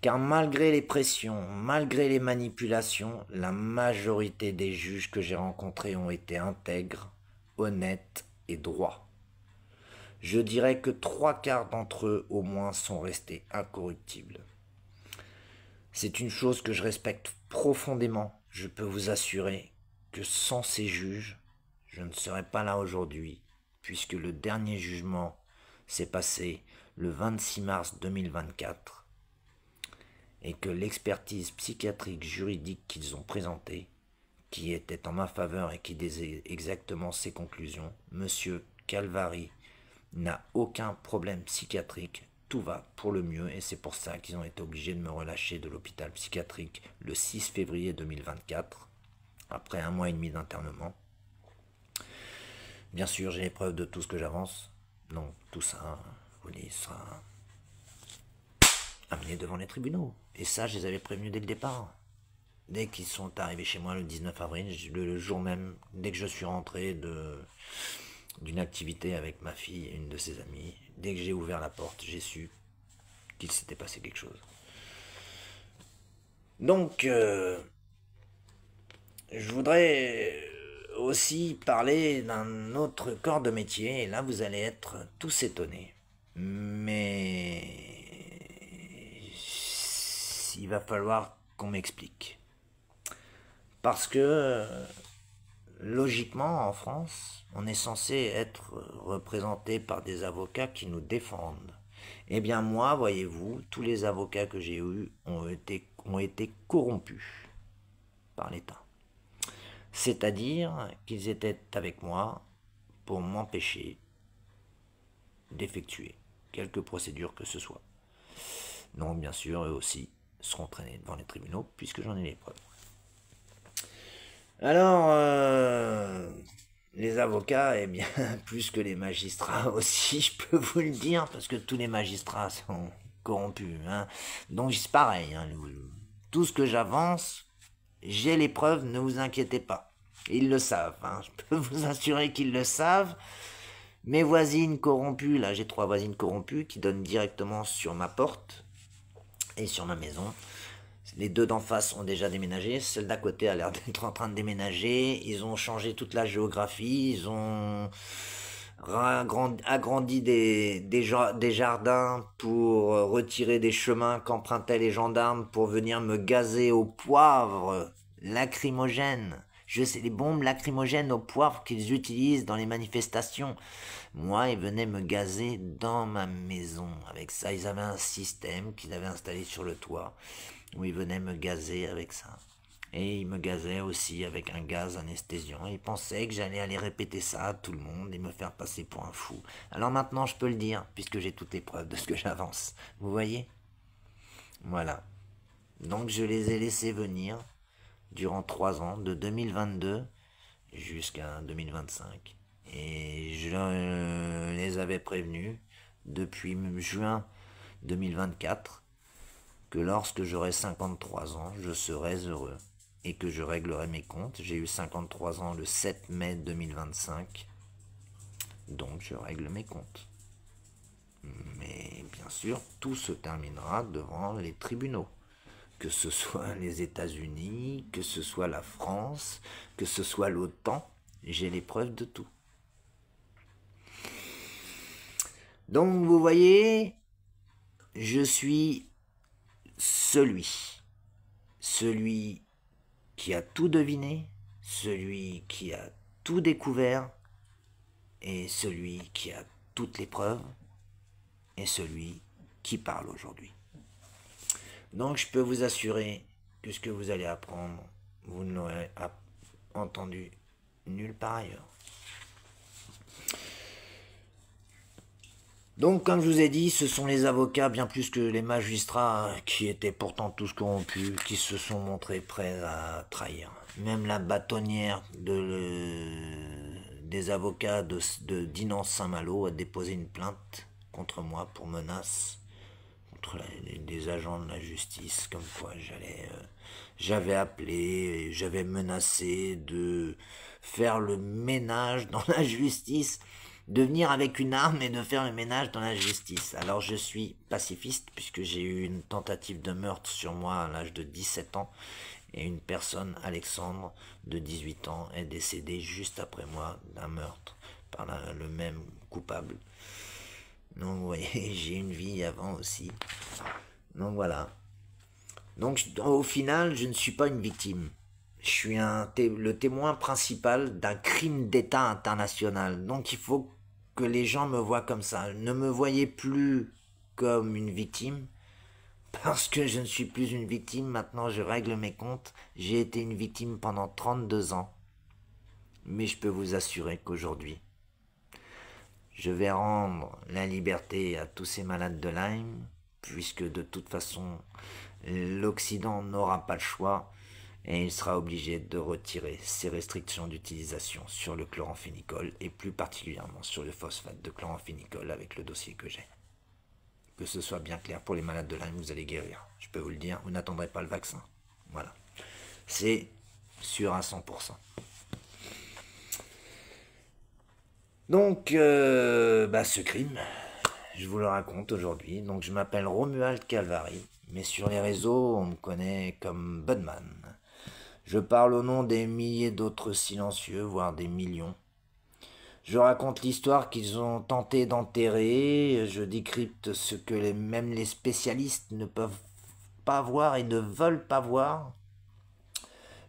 Car malgré les pressions, malgré les manipulations, la majorité des juges que j'ai rencontrés ont été intègres, honnêtes et droits. Je dirais que 3/4 d'entre eux au moins sont restés incorruptibles. C'est une chose que je respecte profondément. Je peux vous assurer que sans ces juges, je ne serais pas là aujourd'hui, puisque le dernier jugement s'est passé le 26 mars 2024 et que l'expertise psychiatrique juridique qu'ils ont présentée, qui était en ma faveur et qui disait exactement ces conclusions, Monsieur Calvari n'a aucun problème psychiatrique, tout va pour le mieux et c'est pour ça qu'ils ont été obligés de me relâcher de l'hôpital psychiatrique le 6 février 2024, après 1 mois et demi d'internement. Bien sûr, j'ai les preuves de tout ce que j'avance, Donc tout ça, oui, sera amené devant les tribunaux. Et ça, je les avais prévenus dès le départ. Dès qu'ils sont arrivés chez moi le 19 avril, le jour même, dès que je suis rentré d'une activité avec ma fille et une de ses amies, dès que j'ai ouvert la porte, j'ai su qu'il s'était passé quelque chose. Donc, je voudrais aussi parler d'un autre corps de métier, et là vous allez être tous étonnés. Mais il va falloir qu'on m'explique. Parce que, logiquement, en France, on est censé être représenté par des avocats qui nous défendent. Eh bien moi, voyez-vous, tous les avocats que j'ai eus ont été corrompus par l'État. C'est-à-dire qu'ils étaient avec moi pour m'empêcher d'effectuer quelque procédure que ce soit. Donc bien sûr, eux aussi seront traînés devant les tribunaux puisque j'en ai les preuves. Alors, les avocats, eh bien, plus que les magistrats aussi, je peux vous le dire, parce que tous les magistrats sont corrompus. Hein. Donc c'est pareil, hein, tout ce que j'avance, j'ai les preuves, ne vous inquiétez pas. Ils le savent, hein, je peux vous assurer qu'ils le savent. Mes voisines corrompues, là j'ai 3 voisines corrompues qui donnent directement sur ma porte et sur ma maison. Les 2 d'en face ont déjà déménagé, celle d'à côté a l'air d'être en train de déménager, ils ont changé toute la géographie, ils ont agrandi des jardins pour retirer des chemins qu'empruntaient les gendarmes pour venir me gazer au poivre lacrymogène. Je sais, les bombes lacrymogènes au poivre qu'ils utilisent dans les manifestations. Moi, ils venaient me gazer dans ma maison. Avec ça, ils avaient un système qu'ils avaient installé sur le toit où ils venaient me gazer avec ça. Et ils me gazaient aussi avec un gaz anesthésiant. Ils pensaient que j'allais aller répéter ça à tout le monde et me faire passer pour un fou. Alors maintenant, je peux le dire, puisque j'ai toutes les preuves de ce que j'avance. Vous voyez? Voilà. Donc je les ai laissés venir durant 3 ans, de 2022 jusqu'à 2025. Et je les avais prévenus depuis juin 2024 que lorsque j'aurai 53 ans, je serai heureux et que je réglerai mes comptes. J'ai eu 53 ans le 7 mai 2025, donc je règle mes comptes. Mais bien sûr, tout se terminera devant les tribunaux. Que ce soit les États-Unis, que ce soit la France, que ce soit l'OTAN, j'ai les preuves de tout. Donc vous voyez, je suis celui qui a tout deviné, celui qui a tout découvert, et celui qui a toutes les preuves, et celui qui parle aujourd'hui. Donc je peux vous assurer que ce que vous allez apprendre, vous ne l'aurez entendu nulle part ailleurs. Donc comme je vous ai dit, ce sont les avocats, bien plus que les magistrats, qui étaient pourtant tous corrompus, qui se sont montrés prêts à trahir. Même la bâtonnière des avocats d'Inan Saint-Malo a déposé une plainte contre moi pour menace contre des agents de la justice, comme quoi j'avais appelé, j'avais menacé de faire le ménage dans la justice, de venir avec une arme et de faire le ménage dans la justice. Alors je suis pacifiste puisque j'ai eu une tentative de meurtre sur moi à l'âge de 17 ans et une personne, Alexandre, de 18 ans, est décédée juste après moi d'un meurtre par le même coupable. Donc vous voyez, j'ai une vie avant aussi. Donc voilà. Donc au final, je ne suis pas une victime. Je suis le témoin principal d'un crime d'État international. Donc il faut que les gens me voient comme ça. Ne me voyez plus comme une victime. Parce que je ne suis plus une victime. Maintenant, je règle mes comptes. J'ai été une victime pendant 32 ans. Mais je peux vous assurer qu'aujourd'hui, je vais rendre la liberté à tous ces malades de Lyme, puisque de toute façon, l'Occident n'aura pas le choix, et il sera obligé de retirer ses restrictions d'utilisation sur le chloramphénicol et plus particulièrement sur le phosphate de chloramphénicol avec le dossier que j'ai. Que ce soit bien clair, pour les malades de Lyme, vous allez guérir. Je peux vous le dire, vous n'attendrez pas le vaccin. Voilà. C'est sûr à 100%. Donc, ce crime, je vous le raconte aujourd'hui. Donc, je m'appelle Romuald Calvary, mais sur les réseaux, on me connaît comme Budman. Je parle au nom des milliers d'autres silencieux, voire des millions. Je raconte l'histoire qu'ils ont tenté d'enterrer, je décrypte ce que même les spécialistes ne peuvent pas voir et ne veulent pas voir.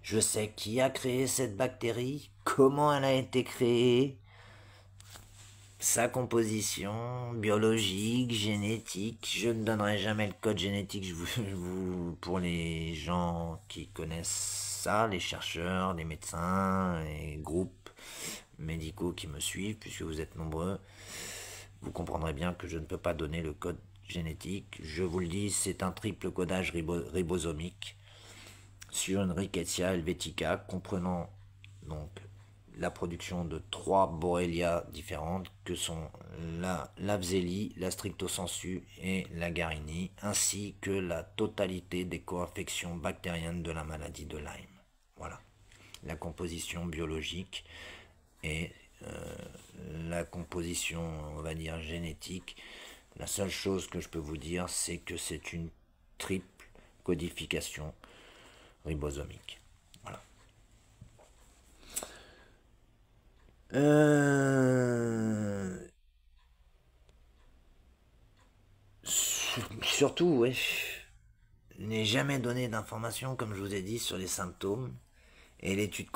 Je sais qui a créé cette bactérie, comment elle a été créée, sa composition biologique, génétique. Je ne donnerai jamais le code génétique pour les gens qui connaissent ça, les chercheurs, les médecins, les groupes médicaux qui me suivent, puisque vous êtes nombreux. Vous comprendrez bien que je ne peux pas donner le code génétique. Je vous le dis, c'est un triple codage ribosomique sur une Rickettsia helvetica, comprenant donc la production de 3 Borrelia différentes que sont la Vzelli, la Streptosensu et la Garini, ainsi que la totalité des co-infections bactériennes de la maladie de Lyme. Voilà, la composition biologique et la composition, on va dire, génétique. La seule chose que je peux vous dire, c'est que c'est une triple codification ribosomique. Voilà. Surtout, ouais, je n'ai jamais donné d'informations, comme je vous ai dit, sur les symptômes. Et l'étude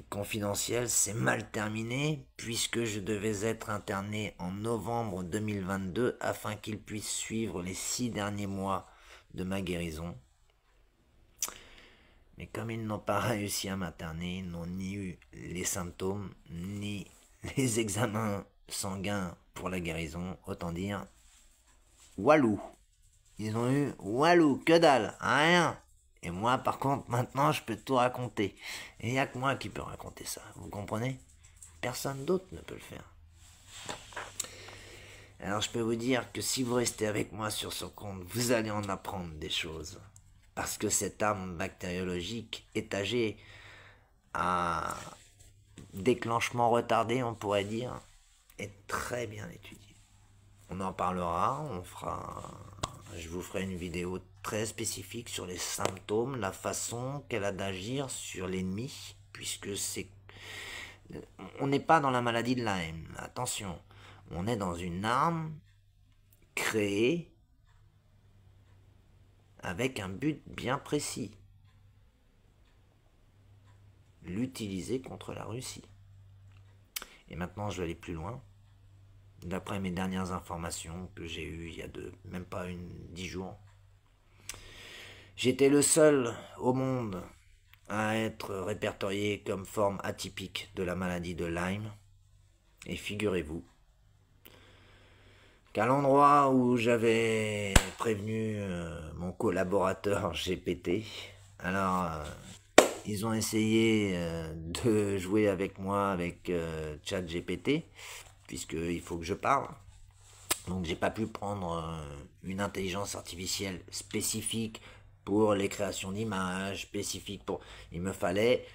confidentielle s'est mal terminée puisque je devais être interné en novembre 2022 afin qu'ils puissent suivre les 6 derniers mois de ma guérison. Mais comme ils n'ont pas réussi à m'interner, ils n'ont ni eu les symptômes, ni les examens sanguins pour la guérison, autant dire walou. Ils ont eu walou, que dalle, rien. Et moi, par contre, maintenant, je peux tout raconter. Et il n'y a que moi qui peux raconter ça, vous comprenez? Personne d'autre ne peut le faire. Alors, je peux vous dire que si vous restez avec moi sur ce compte, vous allez en apprendre des choses. Parce que cette arme bactériologique étagée à déclenchement retardé, on pourrait dire, est très bien étudiée. On en parlera, je vous ferai une vidéo très spécifique sur les symptômes, la façon qu'elle a d'agir sur l'ennemi, puisque on n'est pas dans la maladie de Lyme, attention, on est dans une arme créée avec un but bien précis, l'utiliser contre la Russie. Et maintenant, je vais aller plus loin. D'après mes dernières informations que j'ai eues il y a même pas 10 jours, j'étais le seul au monde à être répertorié comme forme atypique de la maladie de Lyme. Et figurez-vous qu'à l'endroit où j'avais prévenu mon collaborateur GPT, alors ils ont essayé de jouer avec moi avec ChatGPT, puisqu'il faut que je parle. Donc j'ai pas pu prendre une intelligence artificielle spécifique pour les créations d'images, spécifique pour... Il me fallait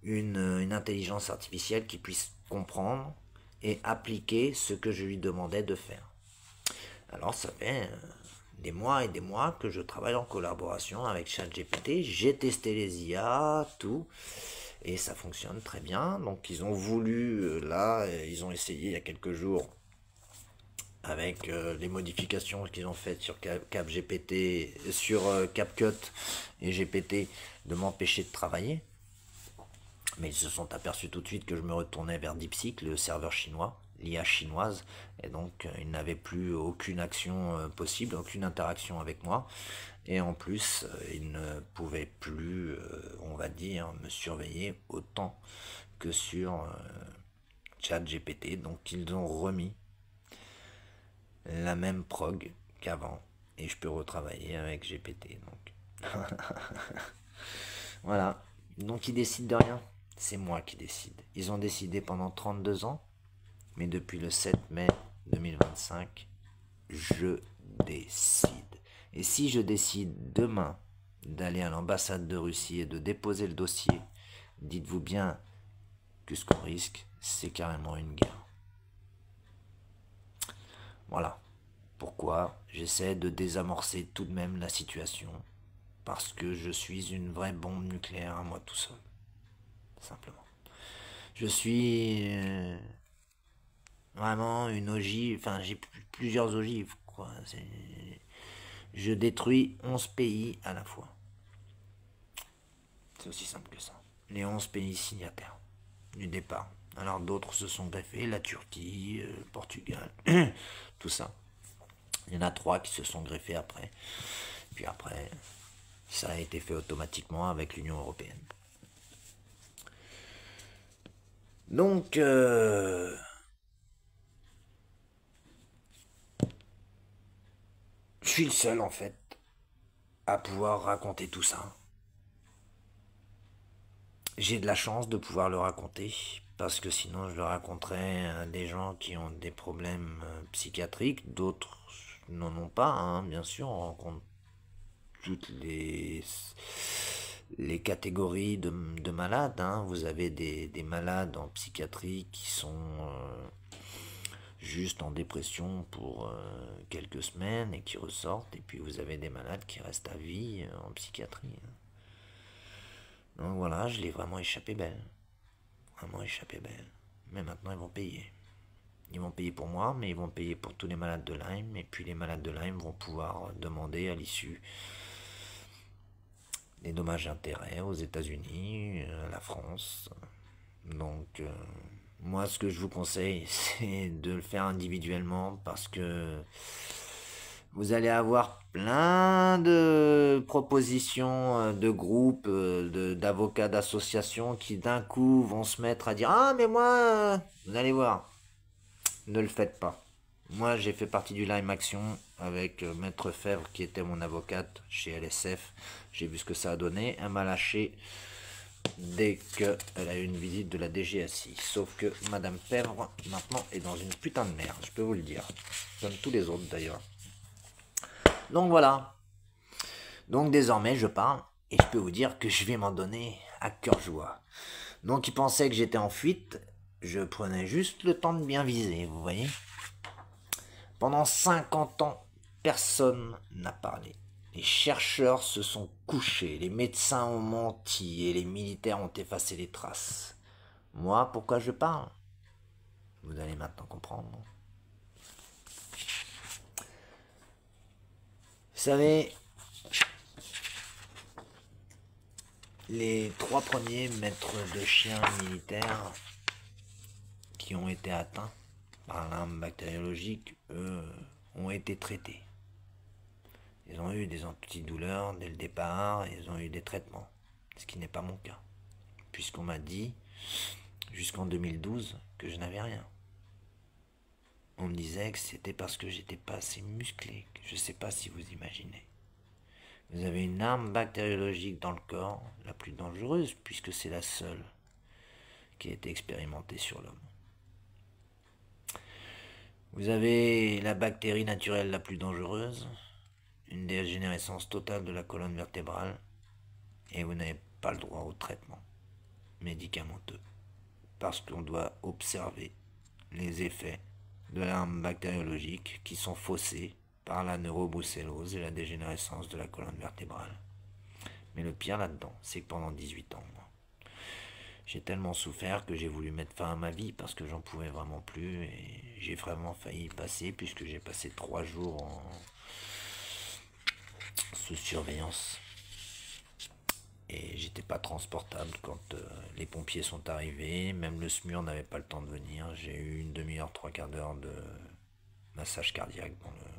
une intelligence artificielle qui puisse comprendre et appliquer ce que je lui demandais de faire. Alors ça fait des mois et des mois que je travaille en collaboration avec ChatGPT. J'ai testé les IA, tout, et ça fonctionne très bien. Donc ils ont voulu, ils ont essayé il y a quelques jours avec les modifications qu'ils ont faites sur CapGPT, sur CapCut et GPT, de m'empêcher de travailler. Mais ils se sont aperçus tout de suite que je me retournais vers DeepSeek, le serveur chinois, l'IA chinoise, et donc ils n'avaient plus aucune action possible, aucune interaction avec moi, et en plus ils ne pouvaient plus, on va dire, me surveiller autant que sur ChatGPT, donc ils ont remis la même prog qu'avant, et je peux retravailler avec GPT, donc voilà. Donc ils décident de rien. C'est moi qui décide. Ils ont décidé pendant 32 ans, mais depuis le 7 mai 2025, je décide. Et si je décide demain d'aller à l'ambassade de Russie et de déposer le dossier, dites-vous bien que ce qu'on risque, c'est carrément une guerre. Voilà pourquoi j'essaie de désamorcer tout de même la situation, parce que je suis une vraie bombe nucléaire à moi tout seul, simplement. Je suis vraiment une ogive, enfin j'ai plusieurs ogives, quoi. Je détruis 11 pays à la fois. C'est aussi simple que ça. Les 11 pays signataires du départ. Alors d'autres se sont greffés, la Turquie, le Portugal, tout ça. Il y en a 3 qui se sont greffés après. Puis après, ça a été fait automatiquement avec l'Union européenne. Donc, je suis le seul en fait à pouvoir raconter tout ça. J'ai de la chance de pouvoir le raconter, parce que sinon je le raconterais à des gens qui ont des problèmes psychiatriques, d'autres n'en ont pas, hein, bien sûr, on rencontre toutes les catégories de malades, hein. Vous avez des malades en psychiatrie qui sont juste en dépression pour quelques semaines et qui ressortent, et puis vous avez des malades qui restent à vie en psychiatrie. Donc voilà, je l'ai vraiment échappé belle. Vraiment échappé belle. Mais maintenant ils vont payer. Ils vont payer pour moi, mais ils vont payer pour tous les malades de Lyme, et puis les malades de Lyme vont pouvoir demander à l'issue des dommages d'intérêt aux États-Unis, à la France. Donc moi ce que je vous conseille, c'est de le faire individuellement, parce que vous allez avoir plein de propositions de groupes, d'avocats, d'associations qui d'un coup vont se mettre à dire ah mais moi, vous allez voir, ne le faites pas. Moi j'ai fait partie du Lyme Action avec Maître Fèvre qui était mon avocate chez LSF. J'ai vu ce que ça a donné. Elle m'a lâché dès qu'elle a eu une visite de la DGSI. Sauf que Madame Fèvre maintenant est dans une putain de merde, je peux vous le dire. Comme tous les autres d'ailleurs. Donc voilà. Donc désormais je parle et je peux vous dire que je vais m'en donner à cœur joie. Donc ils pensaient que j'étais en fuite, je prenais juste le temps de bien viser, vous voyez. Pendant 50 ans, personne n'a parlé. Les chercheurs se sont couchés, les médecins ont menti et les militaires ont effacé les traces. Moi, pourquoi je parle? Vous allez maintenant comprendre. Vous savez, les 3 premiers maîtres de chiens militaires qui ont été atteints par l'arme bactériologique, eux, ont été traités. Ils ont eu des antidouleurs dès le départ, ils ont eu des traitements, ce qui n'est pas mon cas, puisqu'on m'a dit, jusqu'en 2012, que je n'avais rien. On me disait que c'était parce que j'étais pas assez musclé, je ne sais pas si vous imaginez. Vous avez une arme bactériologique dans le corps, la plus dangereuse, puisque c'est la seule qui a été expérimentée sur l'homme. Vous avez la bactérie naturelle la plus dangereuse, une dégénérescence totale de la colonne vertébrale, et vous n'avez pas le droit au traitement médicamenteux, parce qu'on doit observer les effets de l'arme bactériologique qui sont faussés par la neurobrucellose et la dégénérescence de la colonne vertébrale. Mais le pire là-dedans, c'est que pendant 18 ans, moi, j'ai tellement souffert que j'ai voulu mettre fin à ma vie parce que j'en pouvais vraiment plus, et j'ai vraiment failli y passer, puisque j'ai passé 3 jours sous surveillance. Et j'étais pas transportable quand les pompiers sont arrivés. Même le SMUR n'avait pas le temps de venir. J'ai eu une demi-heure, 3/4 d'heure de massage cardiaque dans le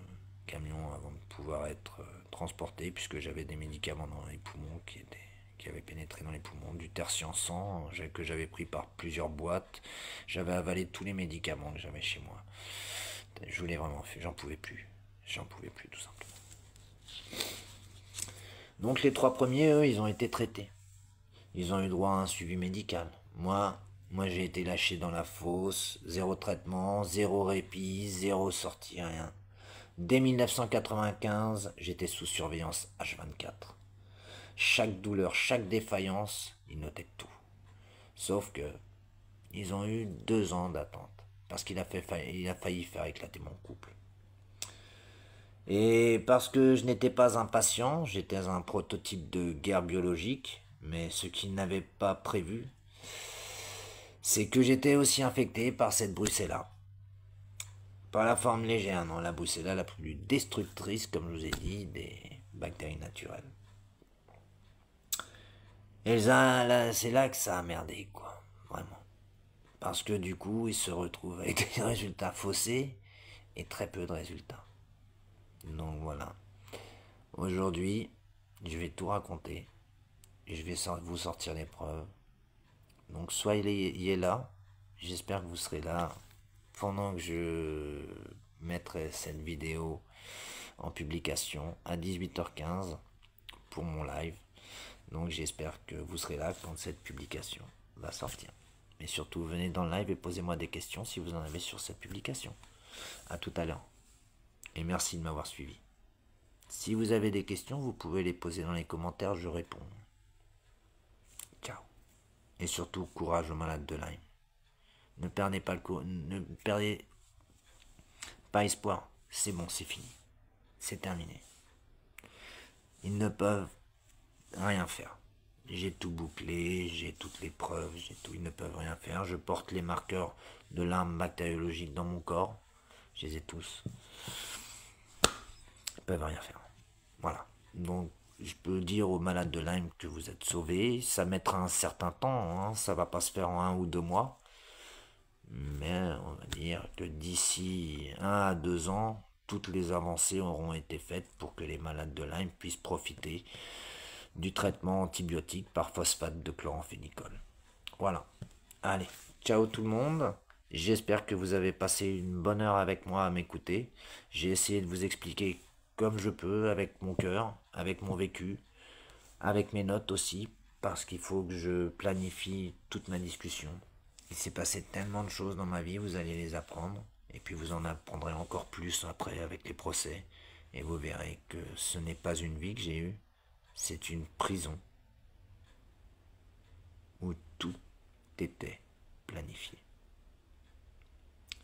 camion avant de pouvoir être transporté, puisque j'avais des médicaments dans les poumons qui avaient pénétré dans les poumons, du tertian 100 que j'avais pris par plusieurs boîtes. J'avais avalé tous les médicaments que j'avais chez moi. Je voulais vraiment, j'en pouvais plus. J'en pouvais plus, tout simplement. Donc les 3 premiers, eux, ils ont été traités. ils ont eu droit à un suivi médical. Moi j'ai été lâché dans la fosse, zéro traitement, zéro répit, zéro sortie, rien. Dès 1995, j'étais sous surveillance H24. Chaque douleur, chaque défaillance, ils notaient tout. Sauf que ils ont eu 2 ans d'attente. Parce il a failli faire éclater mon couple. Et parce que je n'étais pas un patient, j'étais un prototype de guerre biologique, mais ce qu'ils n'avaient pas prévu, c'est que j'étais aussi infecté par cette brucella. Par la forme légère, non, la brucella la plus destructrice, comme je vous ai dit, des bactéries naturelles. Et c'est là que ça a merdé, quoi, vraiment. Parce que du coup, ils se retrouvent avec des résultats faussés et très peu de résultats. Donc voilà. Aujourd'hui, je vais tout raconter. Et je vais vous sortir les preuves. Donc soyez là. J'espère que vous serez là pendant que je mettrai cette vidéo en publication à 18h15 pour mon live. Donc j'espère que vous serez là quand cette publication va sortir. Mais surtout, venez dans le live et posez-moi des questions si vous en avez sur cette publication. A tout à l'heure. Et merci de m'avoir suivi. Si vous avez des questions, vous pouvez les poser dans les commentaires, je réponds. Ciao. Et surtout, courage aux malades de Lyme. Ne perdez pas espoir. C'est bon, c'est fini. C'est terminé. Ils ne peuvent rien faire. J'ai tout bouclé, j'ai toutes les preuves, j'ai tout. Ils ne peuvent rien faire. Je porte les marqueurs de l'arme bactériologique dans mon corps. Je les ai tous. Ils peuvent rien faire. Voilà. Donc, je peux dire aux malades de Lyme que vous êtes sauvés. Ça mettra un certain temps. Hein. Ça va pas se faire en 1 ou 2 mois. Mais on va dire que d'ici 1 à 2 ans, toutes les avancées auront été faites pour que les malades de Lyme puissent profiter du traitement antibiotique par phosphate de chloramphénicol. Voilà. Allez, ciao tout le monde. J'espère que vous avez passé une bonne heure avec moi à m'écouter. J'ai essayé de vous expliquer comme je peux, avec mon cœur, avec mon vécu, avec mes notes aussi, parce qu'il faut que je planifie toute ma discussion. Il s'est passé tellement de choses dans ma vie, vous allez les apprendre, et puis vous en apprendrez encore plus après avec les procès, et vous verrez que ce n'est pas une vie que j'ai eue, c'est une prison où tout était planifié.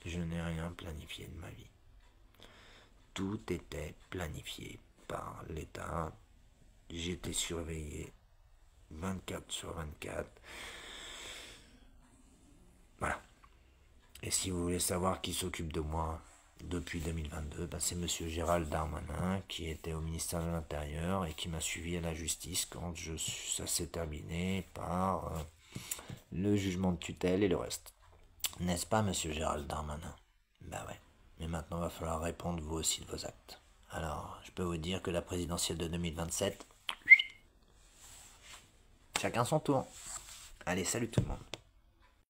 Je n'ai rien planifié de ma vie. Tout était planifié par l'État. J'étais surveillé 24/24. Voilà. Et si vous voulez savoir qui s'occupe de moi depuis 2022, c'est monsieur Gérald Darmanin qui était au ministère de l'Intérieur et qui m'a suivi à la justice quand ça s'est terminé par le jugement de tutelle et le reste. N'est-ce pas, monsieur Gérald Darmanin? Ben ouais. Mais maintenant, il va falloir répondre vous aussi de vos actes. Alors, je peux vous dire que la présidentielle de 2027, chacun son tour. Allez, salut tout le monde.